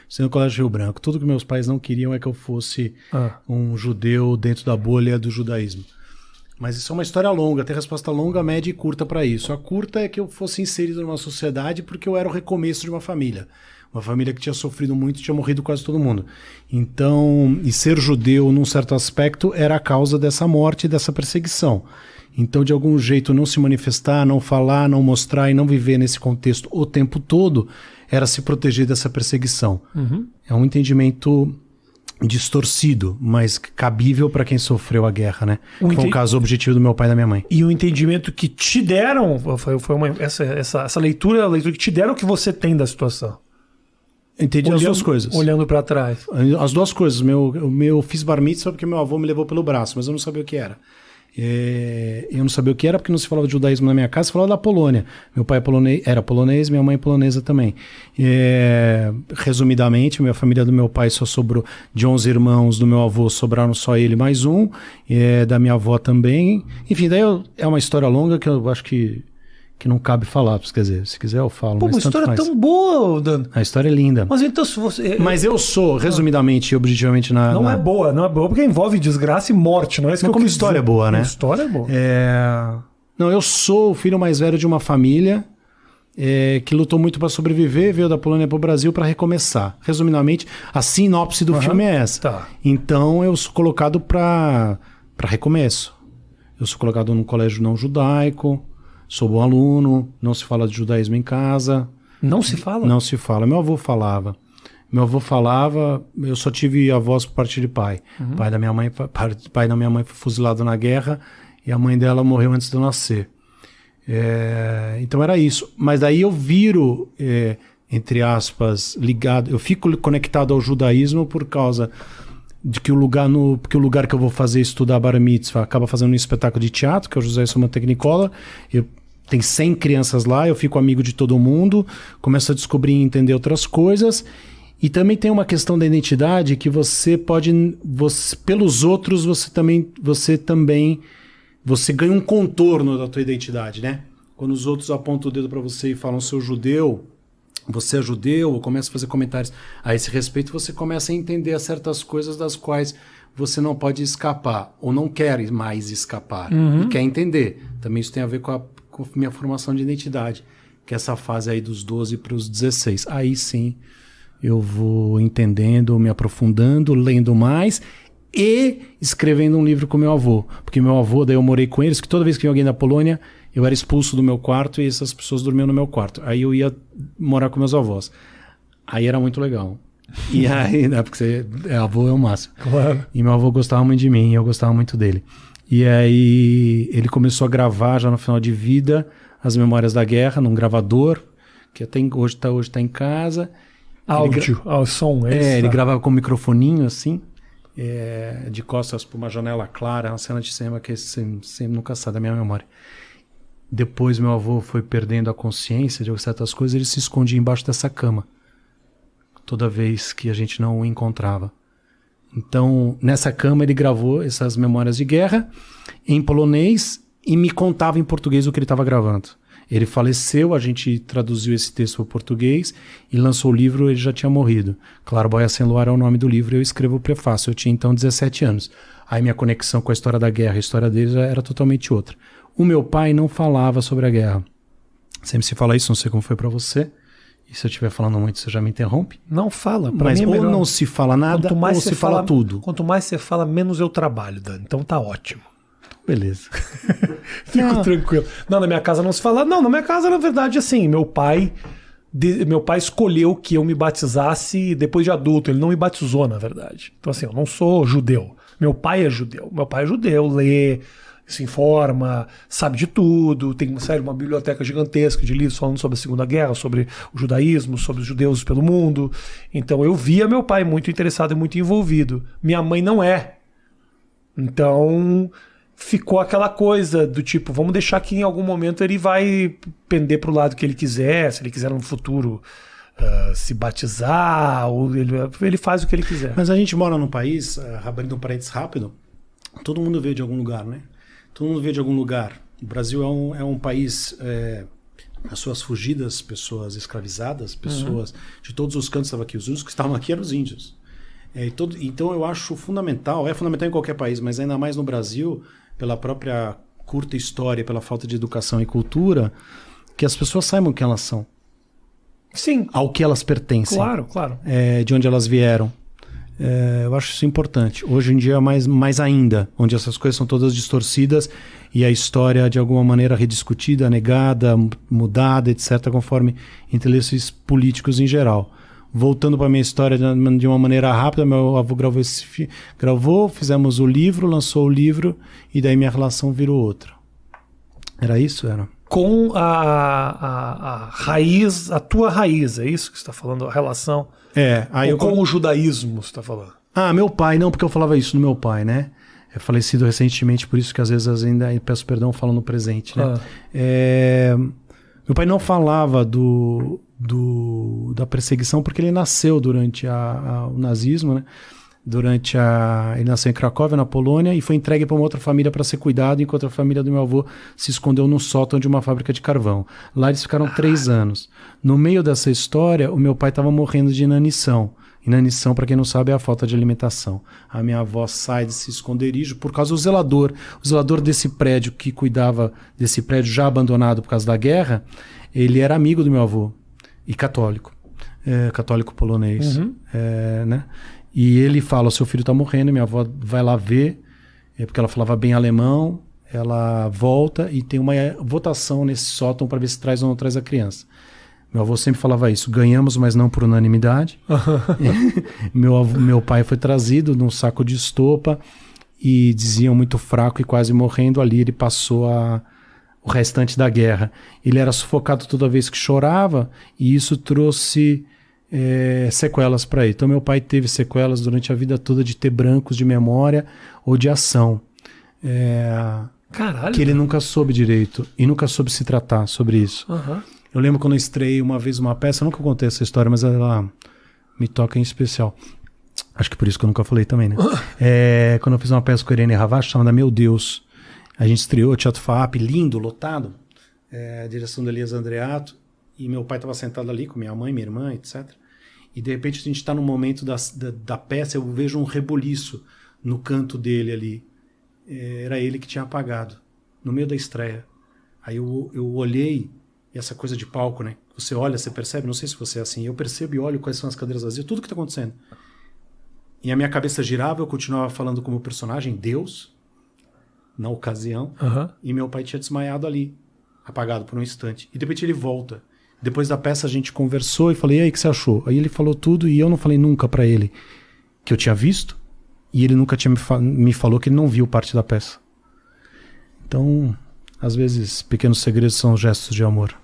estudei no Colégio Rio Branco. Tudo que meus pais não queriam é que eu fosse um judeu dentro da bolha do judaísmo. Mas isso é uma história longa, tem resposta longa, média e curta para isso. A curta é que eu fosse inserido numa sociedade porque eu era o recomeço de uma família. Uma família que tinha sofrido muito, tinha morrido quase todo mundo. Então, e ser judeu, num certo aspecto, era a causa dessa morte e dessa perseguição. Então, de algum jeito, não se manifestar, não falar, não mostrar e não viver nesse contexto o tempo todo, era se proteger dessa perseguição. É um entendimento distorcido, mas cabível para quem sofreu a guerra, né? Foi um caso objetivo do meu pai e da minha mãe. E o entendimento que te deram, essa leitura, a leitura que te deram, que você tem da situação. Entendi as duas coisas. Olhando para trás. As duas coisas. Eu fiz bar mitzvah porque meu avô me levou pelo braço, mas eu não sabia o que era. Eu não sabia o que era porque não se falava de judaísmo na minha casa, se falava da Polônia. Meu pai era polonês, minha mãe polonesa também. Resumidamente, a família do meu pai só sobrou de 11 irmãos, do meu avô sobraram só ele mais um, da minha avó também. Enfim, daí é uma história longa que eu acho que não cabe falar, quer dizer, se quiser eu falo. Pô, mas uma história tão boa, Dan. A história é linda. Mas então se você... Mas eu sou, resumidamente e objetivamente Não é boa porque envolve desgraça e morte, não é isso que eu como quis história dizer. é boa, né? História é boa. Não, eu sou o filho mais velho de uma família que lutou muito para sobreviver, veio da Polônia para o Brasil para recomeçar. Resumidamente, a sinopse do filme é essa. Tá. Então eu sou colocado para recomeço. Eu sou colocado num colégio não judaico, sou bom aluno, não se fala de judaísmo em casa. Não se fala? Não se fala. Meu avô falava, eu só tive avós por parte de pai. Pai da minha mãe foi fuzilado na guerra e a mãe dela morreu antes de eu nascer. Então era isso. Mas daí eu viro, entre aspas, ligado, eu fico conectado ao judaísmo por causa de que o lugar que eu vou fazer estudar Bar Mitzvah acaba fazendo um espetáculo de teatro, que é o José Soma Technicolor. Tem 100 crianças lá, eu fico amigo de todo mundo, começo a descobrir e entender outras coisas. E também tem uma questão da identidade que pelos outros, você ganha um contorno da tua identidade, né? Quando os outros apontam o dedo para você e falam, você é judeu, ou começa a fazer comentários a esse respeito, você começa a entender certas coisas das quais você não pode escapar, ou não quer mais escapar, e quer entender. Também isso tem a ver com a minha formação de identidade, que é essa fase aí dos 12 para os 16. Aí sim, eu vou entendendo, me aprofundando, lendo mais e escrevendo um livro com meu avô. Porque meu avô, daí eu morei com eles, que toda vez que vinha alguém da Polônia, eu era expulso do meu quarto e essas pessoas dormiam no meu quarto. Aí eu ia morar com meus avós. Aí era muito legal. E aí, né, porque avô é o máximo. Claro. E meu avô gostava muito de mim e eu gostava muito dele. E aí ele começou a gravar já no final de vida as memórias da guerra num gravador, que até hoje tá em casa. Áudio, som. Ele gravava com um microfoninho assim, de costas para uma janela clara, uma cena de cinema que sempre nunca sai da minha memória. Depois meu avô foi perdendo a consciência de certas coisas, ele se escondia embaixo dessa cama, toda vez que a gente não o encontrava. Então, nessa cama ele gravou essas memórias de guerra em polonês e me contava em português o que ele estava gravando. Ele faleceu, a gente traduziu esse texto para o português e lançou o livro, ele já tinha morrido. Claro, Boia Sem Luar é o nome do livro, eu escrevo o prefácio. Eu tinha então 17 anos. Aí minha conexão com a história da guerra, a história dele já era totalmente outra. O meu pai não falava sobre a guerra. Sempre se fala isso, não sei como foi para você. E se eu estiver falando muito, você já me interrompe? Não fala. Mas ou não se fala nada, ou se fala tudo. Quanto mais você fala, menos eu trabalho, Dan. Então tá ótimo. Beleza. Fico tranquilo. Não, na minha casa não se fala. Não, na minha casa, na verdade, assim, meu pai escolheu que eu me batizasse depois de adulto. Ele não me batizou, na verdade. Então, assim, eu não sou judeu. Meu pai é judeu. Meu pai é judeu, lê, se informa, sabe de tudo, tem uma biblioteca gigantesca de livros falando sobre a Segunda Guerra, sobre o judaísmo, sobre os judeus pelo mundo. Então eu via meu pai muito interessado e muito envolvido. Minha mãe não é. Então ficou aquela coisa do tipo, vamos deixar que em algum momento ele vai pender para o lado que ele quiser, se ele quiser no futuro se batizar, ou ele faz o que ele quiser. Mas a gente mora num país, abrindo um parênteses rápido, todo mundo veio de algum lugar, né? Todo mundo veio de algum lugar. O Brasil é um país as suas fugidas, pessoas escravizadas, pessoas de todos os cantos estavam aqui. Os únicos que estavam aqui eram os índios. Então eu acho fundamental, é fundamental em qualquer país, mas ainda mais no Brasil, pela própria curta história, pela falta de educação e cultura, que as pessoas saibam quem elas são. Sim. Ao que elas pertencem. Claro, claro. De onde elas vieram. Eu acho isso importante. Hoje em dia, mais ainda, onde essas coisas são todas distorcidas e a história, de alguma maneira, rediscutida, negada, mudada, etc., conforme interesses políticos em geral. Voltando para a minha história de uma maneira rápida, meu avô gravou, fizemos o livro, lançou o livro, e daí minha relação virou outra. Era isso? Era. Com a raiz, a tua raiz, é isso que você está falando? A relação... Aí com o judaísmo, você está falando? Meu pai, não, porque eu falava isso do meu pai, né? É falecido recentemente, por isso que às vezes ainda peço perdão, falo no presente, né? Meu pai não falava da perseguição porque ele nasceu durante o nazismo, né? Ele nasceu em Cracóvia, na Polônia, e foi entregue para uma outra família para ser cuidado, enquanto a família do meu avô se escondeu no sótão de uma fábrica de carvão. Lá eles ficaram 3 anos. No meio dessa história, o meu pai estava morrendo de inanição. Inanição, para quem não sabe, é a falta de alimentação. A minha avó sai desse esconderijo por causa do zelador. O zelador desse prédio, que cuidava desse prédio já abandonado por causa da guerra, ele era amigo do meu avô e católico. Católico polonês. Né? E ele fala, o seu filho está morrendo, minha avó vai lá ver, porque ela falava bem alemão, ela volta e tem uma votação nesse sótão para ver se traz ou não traz a criança. Meu avô sempre falava isso, ganhamos, mas não por unanimidade. Meu pai foi trazido num saco de estopa e diziam muito fraco e quase morrendo. Ali ele passou o restante da guerra. Ele era sufocado toda vez que chorava e isso trouxe... sequelas para ele. Então meu pai teve sequelas durante a vida toda de ter brancos de memória ou de ação. Caralho. Que ele nunca soube direito e nunca soube se tratar sobre isso. Eu lembro quando eu estreiei uma vez uma peça, eu nunca contei essa história, mas ela me toca em especial. Acho que por isso que eu nunca falei também, né? Quando eu fiz uma peça com a Irene Ravache, chamada Meu Deus. A gente estreou o Teatro FAAP, lindo, lotado. A direção do Elias Andreato. E meu pai estava sentado ali com minha mãe, minha irmã, etc. E de repente a gente está no momento da peça, eu vejo um reboliço no canto dele ali. Era ele que tinha apagado, no meio da estreia. Aí eu olhei, e essa coisa de palco, né? Você olha, você percebe, não sei se você é assim, eu percebo e olho quais são as cadeiras vazias, tudo que está acontecendo. E a minha cabeça girava, eu continuava falando como personagem, Deus, na ocasião, e meu pai tinha desmaiado ali, apagado por um instante. E de repente ele volta. Depois da peça a gente conversou e falei, e aí, o que você achou? Aí ele falou tudo e eu não falei nunca pra ele que eu tinha visto e ele nunca tinha me falou que ele não viu parte da peça. Então, às vezes, pequenos segredos são gestos de amor.